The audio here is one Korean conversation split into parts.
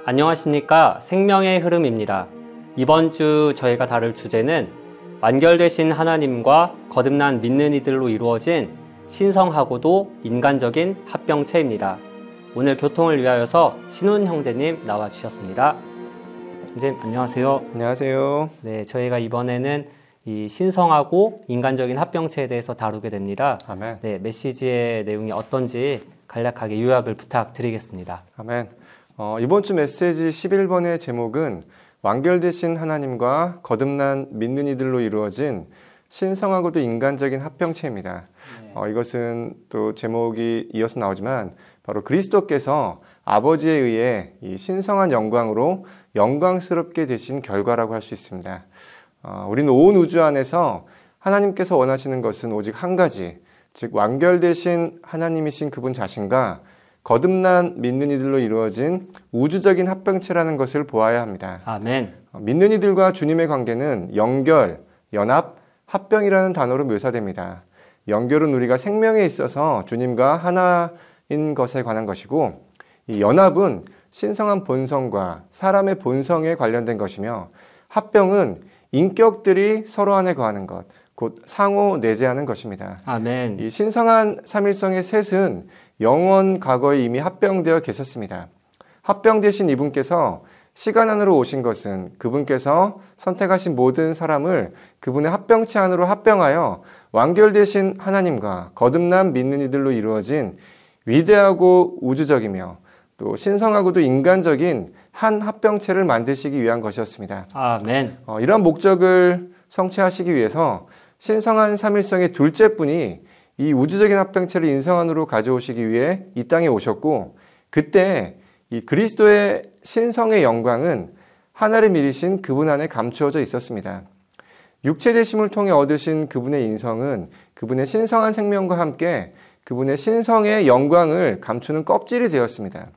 안녕하십니까. 생명의 흐름입니다. 이번 주 저희가 다룰 주제는 완결되신 하나님과 거듭난 믿는 이들로 이루어진 신성하고도 인간적인 합병체입니다. 오늘 교통을 위하여서 신훈 형제님 나와주셨습니다. 형제님 안녕하세요. 안녕하세요. 네, 저희가 이번에는 이 신성하고 인간적인 합병체에 대해서 다루게 됩니다. 아멘. 네, 메시지의 내용이 어떤지 간략하게 요약을 부탁드리겠습니다. 아멘. 이번 주 메시지 11번의 제목은 완결되신 하나님과 거듭난 믿는 이들로 이루어진 신성하고도 인간적인 합병체입니다. 네. 이것은 또 제목이 이어서 나오지만 바로 그리스도께서 아버지에 의해 이 신성한 영광으로 영광스럽게 되신 결과라고 할 수 있습니다. 우리는 온 우주 안에서 하나님께서 원하시는 것은 오직 한 가지, 즉 완결되신 하나님이신 그분 자신과 거듭난 믿는 이들로 이루어진 우주적인 합병체라는 것을 보아야 합니다. 아멘. 믿는 이들과 주님의 관계는 연결, 연합, 합병이라는 단어로 묘사됩니다. 연결은 우리가 생명에 있어서 주님과 하나인 것에 관한 것이고, 이 연합은 신성한 본성과 사람의 본성에 관련된 것이며, 합병은 인격들이 서로 안에 거하는 것, 곧 상호 내재하는 것입니다. 아멘. 이 신성한 삼일성의 셋은 영원 과거에 이미 합병되어 계셨습니다. 합병되신 이분께서 시간 안으로 오신 것은 그분께서 선택하신 모든 사람을 그분의 합병체 안으로 합병하여 완결되신 하나님과 거듭난 믿는 이들로 이루어진 위대하고 우주적이며 또 신성하고도 인간적인 한 합병체를 만드시기 위한 것이었습니다. 아멘. 이러한 목적을 성취하시기 위해서 신성한 삼일성의 둘째 분이 이 우주적인 합병체를 인성 안으로 가져오시기 위해 이 땅에 오셨고, 그때 이 그리스도의 신성의 영광은 하늘에 미리신 그분 안에 감추어져 있었습니다. 육체되심을 통해 얻으신 그분의 인성은 그분의 신성한 생명과 함께 그분의 신성의 영광을 감추는 껍질이 되었습니다.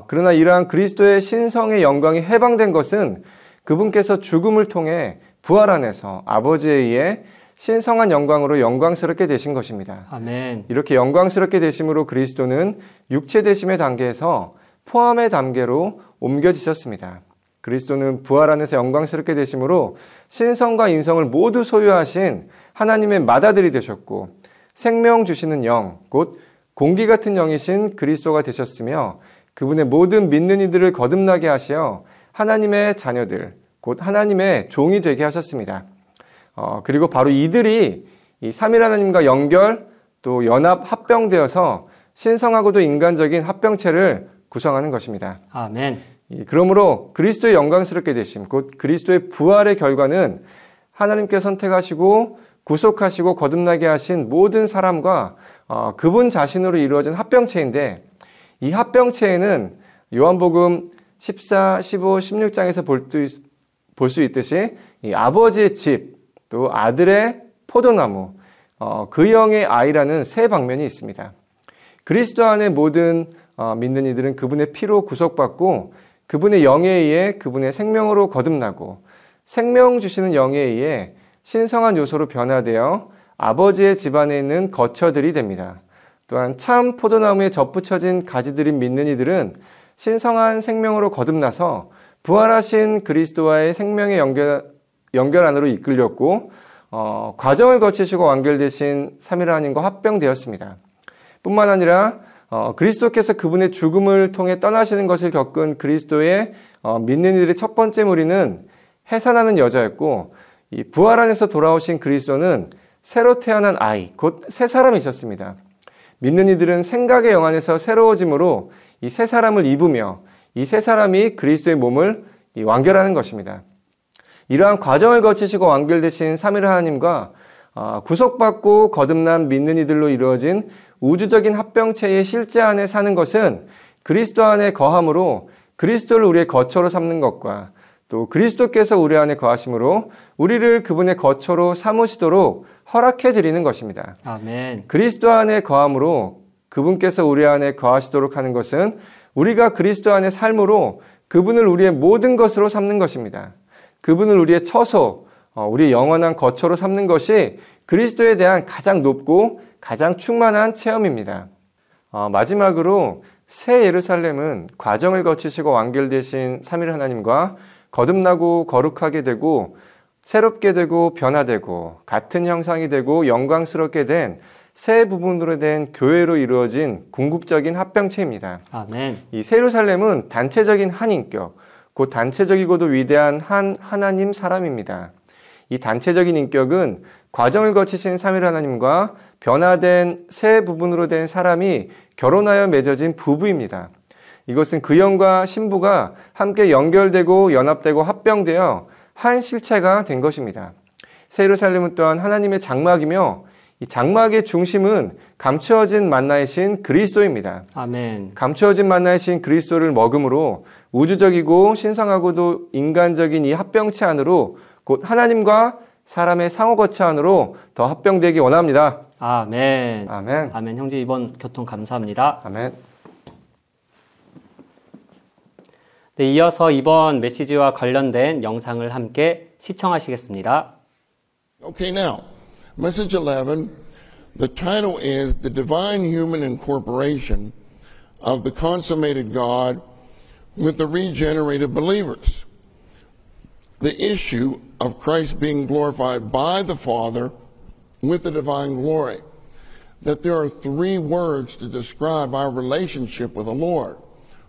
그러나 이러한 그리스도의 신성의 영광이 해방된 것은 그분께서 죽음을 통해 부활 안에서 아버지에 의해 신성한 영광으로 영광스럽게 되신 것입니다. 아멘. 이렇게 영광스럽게 되심으로 그리스도는 육체되심의 단계에서 포함의 단계로 옮겨지셨습니다. 그리스도는 부활 안에서 영광스럽게 되심으로 신성과 인성을 모두 소유하신 하나님의 맏아들이 되셨고, 생명 주시는 영, 곧 공기 같은 영이신 그리스도가 되셨으며, 그분의 모든 믿는 이들을 거듭나게 하시어 하나님의 자녀들, 곧 하나님의 종이 되게 하셨습니다. 그리고 바로 이들이 이 삼일 하나님과 연결, 또 연합, 합병되어서 신성하고도 인간적인 합병체를 구성하는 것입니다. 아멘. 그러므로 그리스도의 영광스럽게 되심, 곧 그리스도의 부활의 결과는 하나님께 선택하시고 구속하시고 거듭나게 하신 모든 사람과 그분 자신으로 이루어진 합병체인데, 이 합병체에는 요한복음 14, 15, 16장에서 볼 수 있듯이 이 아버지의 집, 또 아들의 포도나무, 그 영의 아이라는 세 방면이 있습니다. 그리스도 안에 모든 믿는 이들은 그분의 피로 구속받고 그분의 영에 의해 그분의 생명으로 거듭나고, 생명 주시는 영에 의해 신성한 요소로 변화되어 아버지의 집안에 있는 거처들이 됩니다. 또한 참 포도나무에 접붙여진 가지들인 믿는 이들은 신성한 생명으로 거듭나서 부활하신 그리스도와의 생명의 연결 안으로 이끌렸고, 과정을 거치시고 완결되신 삼일 하나님과 합병되었습니다. 뿐만 아니라 그리스도께서 그분의 죽음을 통해 떠나시는 것을 겪은 그리스도의 믿는 이들의 첫 번째 무리는 해산하는 여자였고, 이 부활 안에서 돌아오신 그리스도는 새로 태어난 아이, 곧 새 사람이셨습니다. 믿는 이들은 생각의 영 안에서 새로워짐으로 이 새 사람을 입으며 이 새 사람이 그리스도의 몸을 완결하는 것입니다. 이러한 과정을 거치시고 완결되신 삼일 하나님과 구속받고 거듭난 믿는 이들로 이루어진 우주적인 합병체의 실제 안에 사는 것은 그리스도 안에 거함으로 그리스도를 우리의 거처로 삼는 것과, 또 그리스도께서 우리 안에 거하심으로 우리를 그분의 거처로 삼으시도록 허락해 드리는 것입니다. 아멘. 그리스도 안에 거함으로 그분께서 우리 안에 거하시도록 하는 것은 우리가 그리스도 안의 삶으로 그분을 우리의 모든 것으로 삼는 것입니다. 그분을 우리의 처소, 우리의 영원한 거처로 삼는 것이 그리스도에 대한 가장 높고 가장 충만한 체험입니다. 마지막으로 새 예루살렘은 과정을 거치시고 완결되신 삼위 하나님과 거듭나고 거룩하게 되고 새롭게 되고 변화되고 같은 형상이 되고 영광스럽게 된 새 부분으로 된 교회로 이루어진 궁극적인 합병체입니다. 아멘. 이 새 예루살렘은 단체적인 한 인격, 곧 단체적이고도 위대한 한 하나님 사람입니다. 이 단체적인 인격은 과정을 거치신 삼위 하나님과 변화된 새 부분으로 된 사람이 결혼하여 맺어진 부부입니다. 이것은 그 영과 신부가 함께 연결되고 연합되고 합병되어 한 실체가 된 것입니다. 새 예루살렘은 또한 하나님의 장막이며 이 장막의 중심은 감추어진 만나의 신 그리스도입니다. 아멘. 감추어진 만나의 신 그리스도를 먹음으로 우주적이고 신성하고도 인간적인 이 합병체 안으로 곧 하나님과 사람의 상호 거치 안으로 더 합병되기 원합니다. 아멘. 아멘. 아멘. 형제 이번 교통 감사합니다. 아멘. 네, 이어서 이번 메시지와 관련된 영상을 함께 시청하시겠습니다. Okay, now, message 11, the title is The Divine Human Incorporation of the Consummated God with the Regenerated Believers. The issue of Christ being glorified by the Father with the divine glory. That there are three words to describe our relationship with the Lord.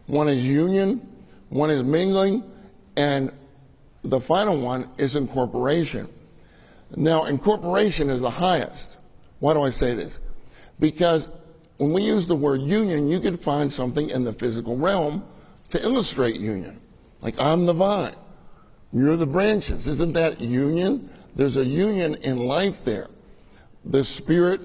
One is union, one is mingling, and the final one is incorporation. Now, incorporation is the highest. Why do I say this? Because when we use the word union, you could find something in the physical realm to illustrate union. Like, I'm the vine, you're the branches. Isn't that union? There's a union in life there. The Spirit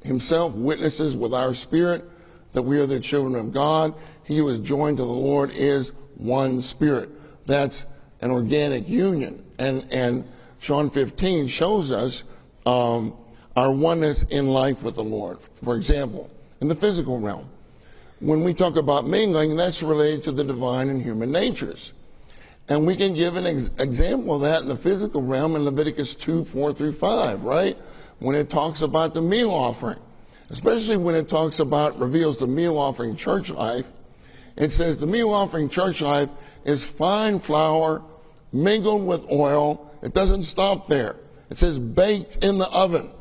himself witnesses with our spirit that we are the children of God. He who is joined to the Lord is one spirit. That's an organic union. And John 15 shows us our oneness in life with the Lord. For example, in the physical realm, when we talk about mingling, that's related to the divine and human natures. And we can give an example of that in the physical realm in Leviticus 2, 4 through 5, right? When it talks about the meal offering, especially when it talks about, reveals the meal offering church life. It says the meal offering church life is fine flour mingled with oil. It doesn't stop there. It says baked in the oven.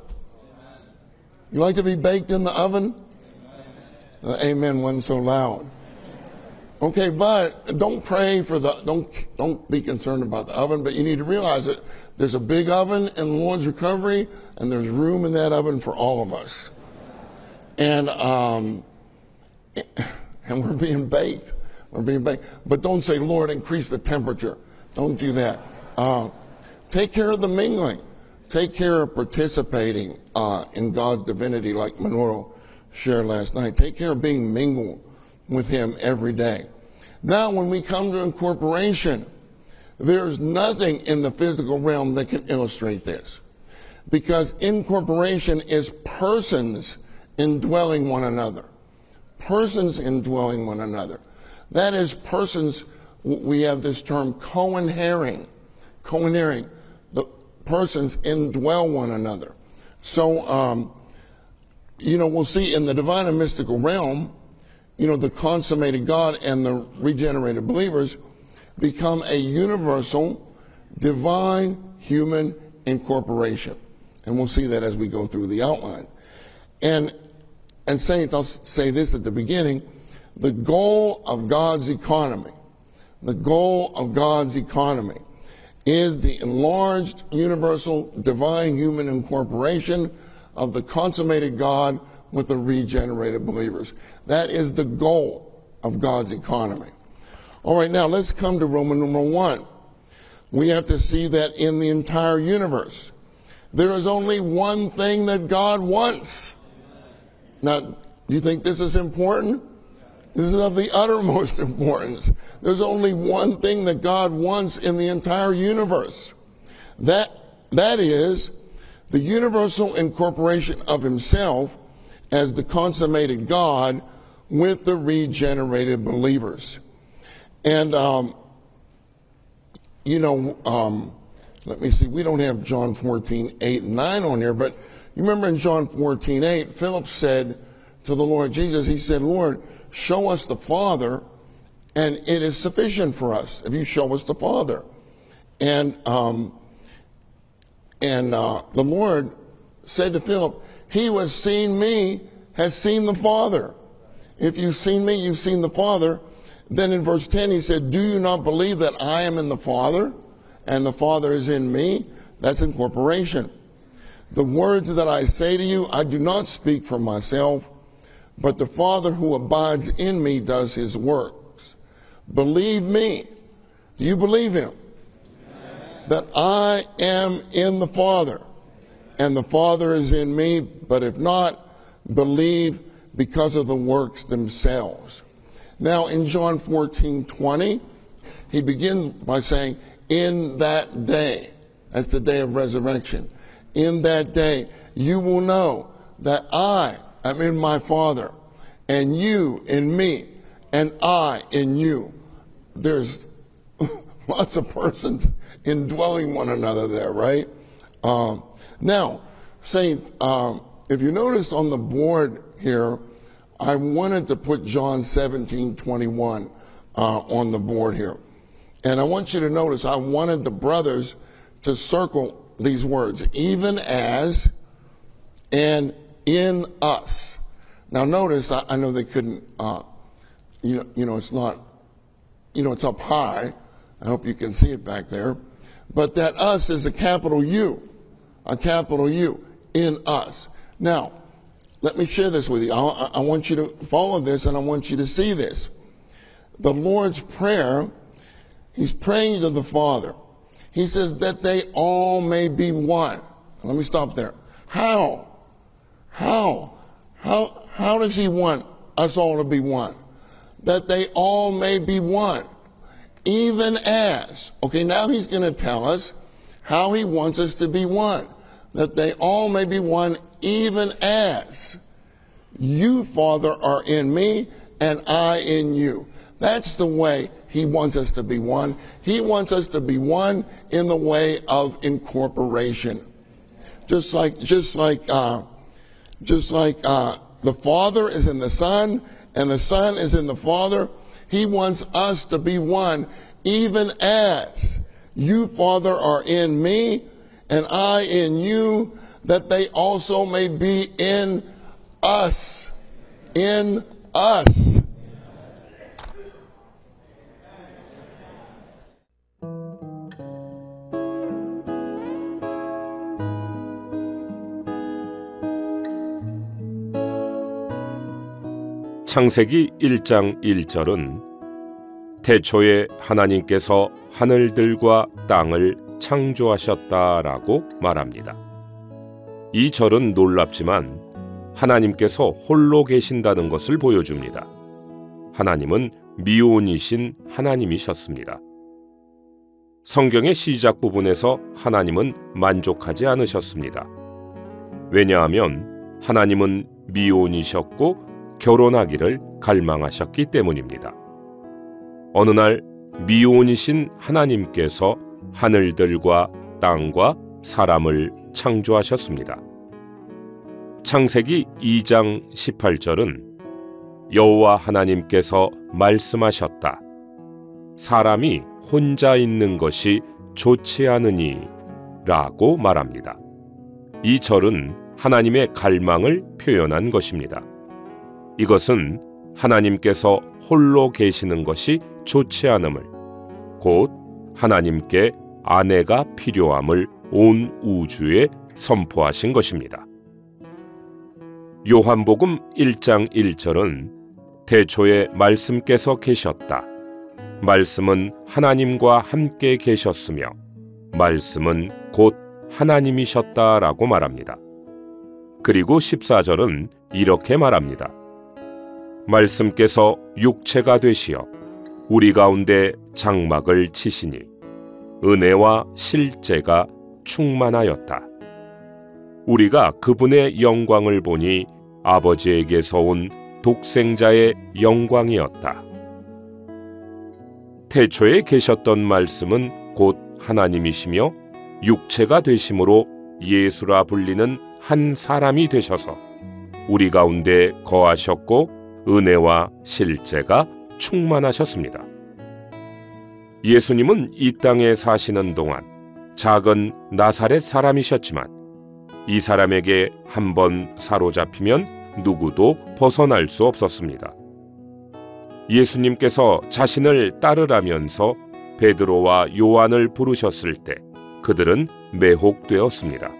You like to be baked in the oven? Amen wasn't so loud. Okay, but don't pray for don't be concerned about the oven, but you need to realize that there's a big oven in the Lord's recovery, and there's room in that oven for all of us. And we're being baked. We're being baked. But don't say, Lord, increase the temperature. Don't do that. Take care of the mingling. Take care of participating in God's divinity like Manoro shared last night. Take care of being mingled with him every day. Now, when we come to incorporation, there's nothing in the physical realm that can illustrate this. Because incorporation is persons indwelling one another. Persons indwelling one another. That is persons, we have this term co-inhering. Co-inhering. The persons indwell one another. So, we'll see in the divine and mystical realm, the consummated God and the regenerated believers become a universal, divine, human incorporation. And we'll see that as we go through the outline. And saints, I'll say this at the beginning, the goal of God's economy is the enlarged, universal, divine, human incorporation of the consummated God with the regenerated believers. That is the goal of God's economy. All right, now let's come to Roman numeral 1. We have to see that in the entire universe, there is only one thing that God wants. Now, do you think this is important? This is of the uttermost importance. There's only one thing that God wants in the entire universe. That is the universal incorporation of himself as the consummated God with the regenerated believers. And, let me see, we don't have John 14, 8 and 9 on here, but you remember in John 14, 8, Philip said to the Lord Jesus, he said, Lord, show us the Father, and it is sufficient for us if you show us the Father. And the Lord said to Philip, he who has seen me has seen the Father. If you've seen me, you've seen the Father. Then in verse 10 he said, do you not believe that I am in the Father and the Father is in me? That's incorporation. The words that I say to you, I do not speak for myself, but the Father who abides in me does his works. Believe me. Do you believe him? That I am in the Father, and the Father is in me, but if not, believe because of the works themselves. Now in John 14:20, he begins by saying, in that day, that's the day of resurrection, in that day you will know that I am in my Father, and you in me, and I in you. There's lots of persons indwelling one another there, right? Now, Saint, if you notice on the board here, I wanted to put John 17:21 on the board here. And I want you to notice, I wanted the brothers to circle these words, even as and in us. Now notice, I know they couldn't, it's not, it's up high. I hope you can see it back there. But that us is a capital U, in us. Now, let me share this with you. I want you to follow this, and I want you to see this. The Lord's Prayer, he's praying to the Father. He says that they all may be one. Let me stop there. How does he want us all to be one? That they all may be one. Even as, okay, now he's going to tell us how he wants us to be one. That they all may be one, even as you, Father, are in me and I in you. That's the way he wants us to be one. He wants us to be one in the way of incorporation. Just like the Father is in the Son and the Son is in the Father, he wants us to be one, even as you, Father, are in me and I in you, that they also may be in us. In us. 창세기 1장 1절은 태초에 하나님께서 하늘들과 땅을 창조하셨다라고 말합니다. 이 절은 놀랍지만 하나님께서 홀로 계신다는 것을 보여줍니다. 하나님은 미혼이신 하나님이셨습니다. 성경의 시작 부분에서 하나님은 만족하지 않으셨습니다. 왜냐하면 하나님은 미혼이셨고 결혼하기를 갈망하셨기 때문입니다. 어느 날 미혼이신 하나님께서 하늘들과 땅과 사람을 창조하셨습니다. 창세기 2장 18절은 여호와 하나님께서 말씀하셨다. 사람이 혼자 있는 것이 좋지 않으니 라고 말합니다. 이 절은 하나님의 갈망을 표현한 것입니다. 이것은 하나님께서 홀로 계시는 것이 좋지 않음을, 곧 하나님께 아내가 필요함을 온 우주에 선포하신 것입니다. 요한복음 1장 1절은 태초에 말씀께서 계셨다. 말씀은 하나님과 함께 계셨으며 말씀은 곧 하나님이셨다라고 말합니다. 그리고 14절은 이렇게 말합니다. 말씀께서 육체가 되시어 우리 가운데 장막을 치시니 은혜와 실제가 충만하였다. 우리가 그분의 영광을 보니 아버지에게서 온 독생자의 영광이었다. 태초에 계셨던 말씀은 곧 하나님이시며 육체가 되심으로 예수라 불리는 한 사람이 되셔서 우리 가운데 거하셨고 은혜와 실제가 충만하셨습니다. 예수님은 이 땅에 사시는 동안 작은 나사렛 사람이셨지만 이 사람에게 한번 사로잡히면 누구도 벗어날 수 없었습니다. 예수님께서 자신을 따르라면서 베드로와 요한을 부르셨을 때 그들은 매혹되었습니다.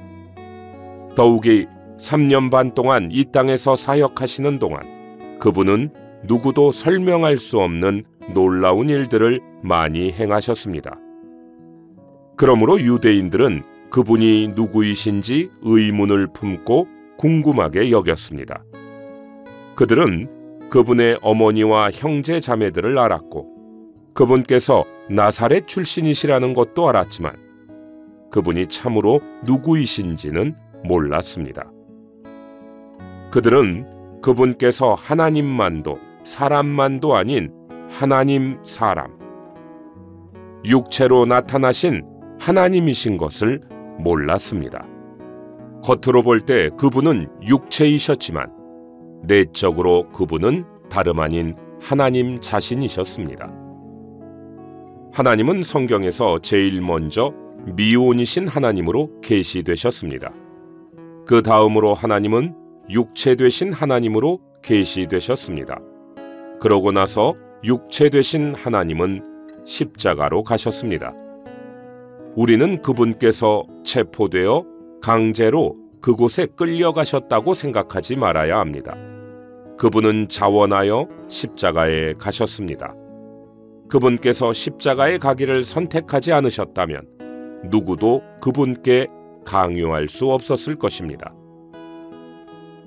더욱이 3년 반 동안 이 땅에서 사역하시는 동안 그분은 누구도 설명할 수 없는 놀라운 일들을 많이 행하셨습니다. 그러므로 유대인들은 그분이 누구이신지 의문을 품고 궁금하게 여겼습니다. 그들은 그분의 어머니와 형제 자매들을 알았고 그분께서 나사렛 출신이시라는 것도 알았지만 그분이 참으로 누구이신지는 몰랐습니다. 그들은 그분께서 하나님만도 사람만도 아닌 하나님 사람, 육체로 나타나신 하나님이신 것을 몰랐습니다. 겉으로 볼 때 그분은 육체이셨지만 내적으로 그분은 다름 아닌 하나님 자신이셨습니다. 하나님은 성경에서 제일 먼저 미온이신 하나님으로 계시되셨습니다. 그 다음으로 하나님은 육체 되신 하나님으로 계시되셨습니다. 그러고 나서 육체 되신 하나님은 십자가로 가셨습니다. 우리는 그분께서 체포되어 강제로 그곳에 끌려가셨다고 생각하지 말아야 합니다. 그분은 자원하여 십자가에 가셨습니다. 그분께서 십자가에 가기를 선택하지 않으셨다면 누구도 그분께 강요할 수 없었을 것입니다.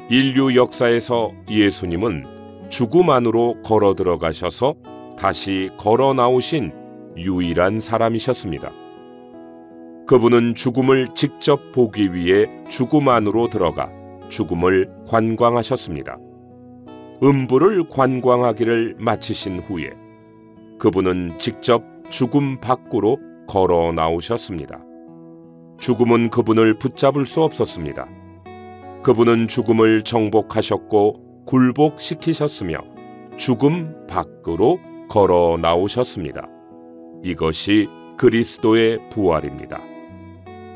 인류 역사에서 예수님은 죽음 안으로 걸어 들어가셔서 다시 걸어 나오신 유일한 사람이셨습니다. 그분은 죽음을 직접 보기 위해 죽음 안으로 들어가 죽음을 관광하셨습니다. 음부를 관광하기를 마치신 후에 그분은 직접 죽음 밖으로 걸어 나오셨습니다. 죽음은 그분을 붙잡을 수 없었습니다. 그분은 죽음을 정복하셨고 굴복시키셨으며 죽음 밖으로 걸어 나오셨습니다. 이것이 그리스도의 부활입니다.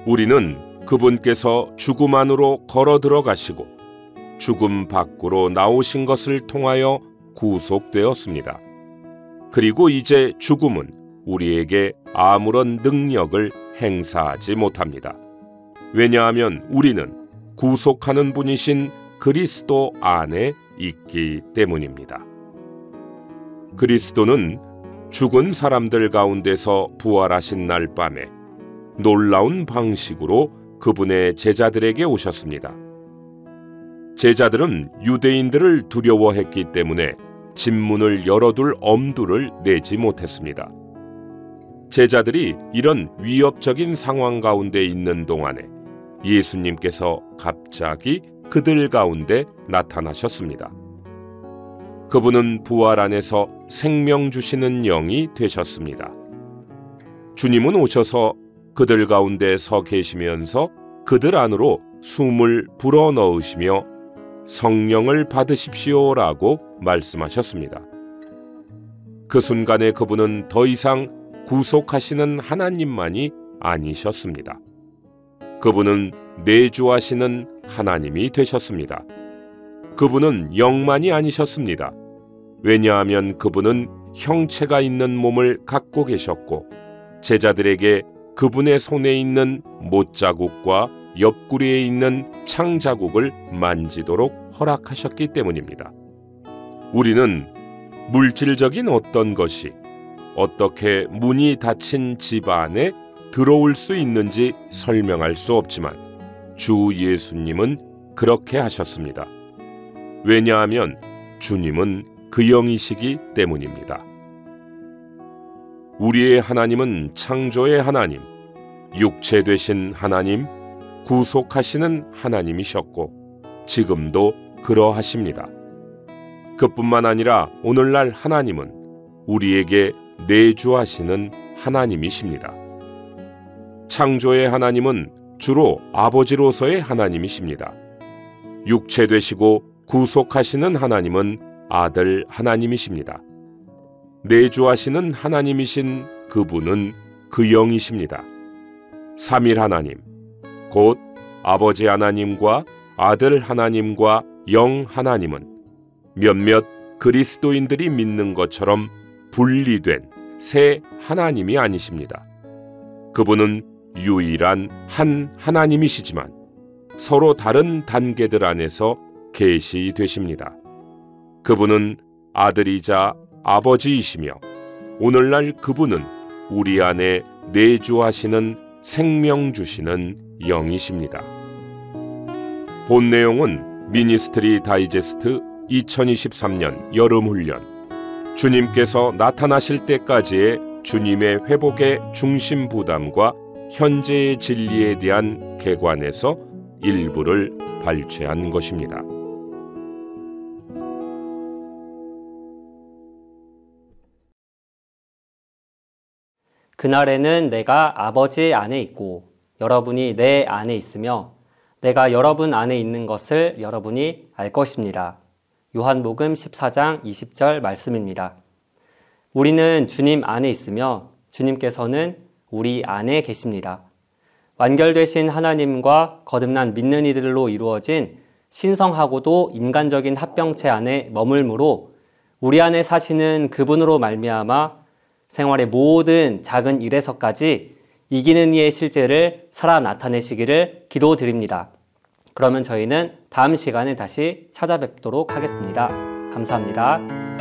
우리는 그분께서 죽음 안으로 걸어 들어가시고 죽음 밖으로 나오신 것을 통하여 구속되었습니다. 그리고 이제 죽음은 우리에게 아무런 능력을 행사하지 못합니다. 왜냐하면 우리는 구속하는 분이신 그리스도 안에 있기 때문입니다. 그리스도는 죽은 사람들 가운데서 부활하신 날 밤에 놀라운 방식으로 그분의 제자들에게 오셨습니다. 제자들은 유대인들을 두려워했기 때문에 집문을 열어둘 엄두를 내지 못했습니다. 제자들이 이런 위협적인 상황 가운데 있는 동안에 예수님께서 갑자기 그들 가운데 나타나셨습니다. 그분은 부활 안에서 생명 주시는 영이 되셨습니다. 주님은 오셔서 그들 가운데 서 계시면서 그들 안으로 숨을 불어넣으시며 성령을 받으십시오라고 말씀하셨습니다. 그 순간에 그분은 더 이상 구속하시는 하나님만이 아니셨습니다. 그분은 내주하시는 하나님이 되셨습니다. 그분은 영만이 아니셨습니다. 왜냐하면 그분은 형체가 있는 몸을 갖고 계셨고 제자들에게 그분의 손에 있는 못자국과 옆구리에 있는 창자국을 만지도록 허락하셨기 때문입니다. 우리는 물질적인 어떤 것이 어떻게 문이 닫힌 집 안에 들어올 수 있는지 설명할 수 없지만 주 예수님은 그렇게 하셨습니다. 왜냐하면 주님은 그 영이시기 때문입니다. 우리의 하나님은 창조의 하나님, 육체 되신 하나님, 구속하시는 하나님이셨고 지금도 그러하십니다. 그뿐만 아니라 오늘날 하나님은 우리에게 내주하시는 하나님이십니다. 창조의 하나님은 주로 아버지로서의 하나님이십니다. 육체 되시고 구속하시는 하나님은 아들 하나님이십니다. 내주하시는 하나님이신 그분은 그 영이십니다. 삼일 하나님, 곧 아버지 하나님과 아들 하나님과 영 하나님은 몇몇 그리스도인들이 믿는 것처럼 분리된 새 하나님이 아니십니다. 그분은 유일한 한 하나님이시지만 서로 다른 단계들 안에서 계시되십니다. 그분은 아들이자 아버지이시며 오늘날 그분은 우리 안에 내주하시는 생명 주시는 영이십니다. 본 내용은 미니스트리 다이제스트 2023년 여름훈련, 주님께서 나타나실 때까지의 주님의 회복의 중심 부담과 현재의 진리에 대한 개관에서 일부를 발췌한 것입니다. 그날에는 내가 아버지 안에 있고 여러분이 내 안에 있으며 내가 여러분 안에 있는 것을 여러분이 알 것입니다. 요한복음 14장 20절 말씀입니다. 우리는 주님 안에 있으며 주님께서는 우리 안에 계십니다. 완결되신 하나님과 거듭난 믿는 이들로 이루어진 신성하고도 인간적인 합병체 안에 머물므로 우리 안에 사시는 그분으로 말미암아 생활의 모든 작은 일에서까지 이기는 이의 실제를 살아 나타내시기를 기도드립니다. 그러면 저희는 다음 시간에 다시 찾아뵙도록 하겠습니다. 감사합니다.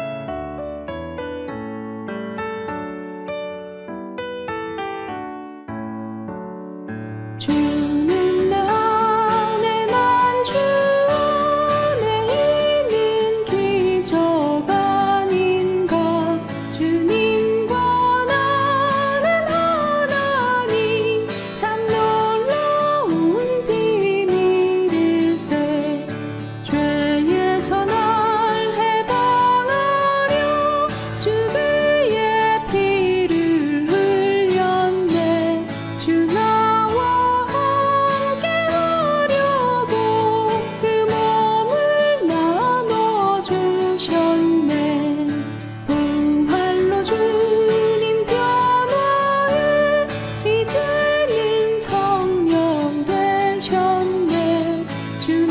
이제는 성령 되셨네. 주